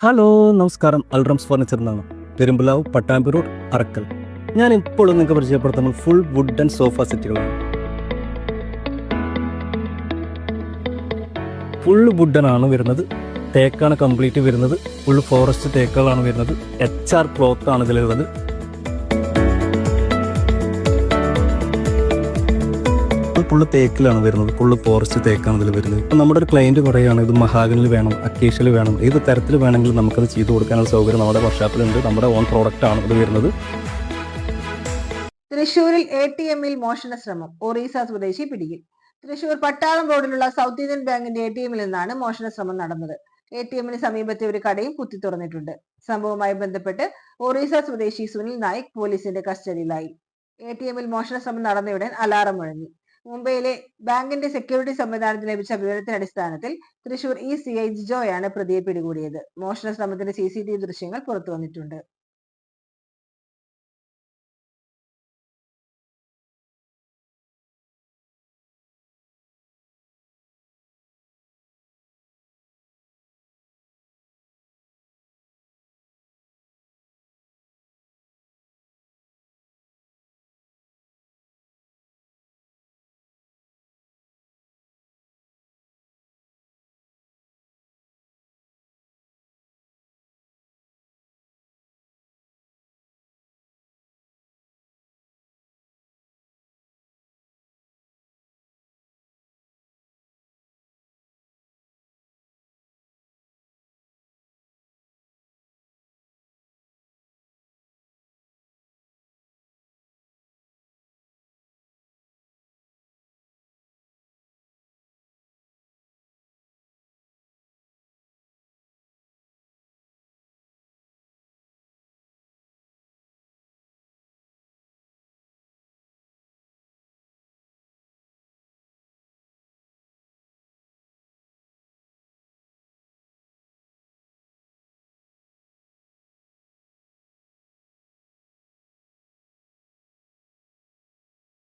Hello, നമസ്കാരം. അൽറംസ് furniture എന്നാണ് Perumbalavu, Pattambi road, Arakkal. ഞാൻ ഇപ്പോൾ നിങ്ങൾക്ക് പരിചയപ്പെടുത്തുന്നത് ഫുൾ വുഡൻ സോഫ സെറ്റുകളാണ്. ഫുൾ വുഡൻ ആണ് വരുന്നത്. തേക്കാണ് കംപ്ലീറ്റ് വരുന്നത്. ഫുൾ ഫോറസ്റ്റ് തേക്കുകളാണ് വരുന്നത്. HR ക്ലോത്ത് ആണ് ഇതിലുള്ളത്. ഫുള്ള് തേക്കിലാണ് വരുന്നത്. ഫുള്ള് ഫോറസ്റ്റ് തേക്കാണ് ഇതിൽ വരുന്നത്. ഇപ്പം നമ്മുടെ ഒരു ക്ലയൻറ്റ് പറയുകയാണ് ഇത് മഹാഗണിൽ വേണം, അക്കേഷ്യയിൽ വേണം, ഏത് തരത്തിൽ വേണമെങ്കിലും നമുക്കത് ചെയ്തു കൊടുക്കാനുള്ള സൗകര്യം നമ്മുടെ വർക്ക്ഷോപ്പിലുണ്ട്. നമ്മുടെ ഓൺ പ്രോഡക്റ്റ് ആണ് ഇത് വരുന്നത്. തൃശൂരിൽ ATMിൽ മോഷണ ശ്രമം, ഒറീസ സ്വദേശി പിടിയിൽ. തൃശൂർ പട്ടാളം റോഡിലുള്ള സൗത്ത് ഇന്ത്യൻ ബാങ്കിന്റെ ATMിൽ നിന്നാണ് മോഷണ ശ്രമം നടന്നത്. ATMിന് സമീപത്തെ ഒരു കടയും കുത്തി തുറന്നിട്ടുണ്ട്. സംഭവവുമായി ബന്ധപ്പെട്ട് ഒറീസ സ്വദേശി സുനിൽ നായിക് പോലീസിന്റെ കസ്റ്റഡിയിലായി. ATMിൽ മോഷണ ശ്രമം നടന്നയുടൻ അലാറം മുഴങ്ങി. മുംബൈയിലെ ബാങ്കിന്റെ സെക്യൂരിറ്റി സംവിധാനത്തിന് ലഭിച്ച വിവരത്തിന്റെ അടിസ്ഥാനത്തിൽ തൃശൂർ CI ജിജോയാണ് പ്രതിയെ പിടികൂടിയത്. മോഷണ ശ്രമത്തിന്റെ CCTV ദൃശ്യങ്ങൾ പുറത്തു വന്നിട്ടുണ്ട്.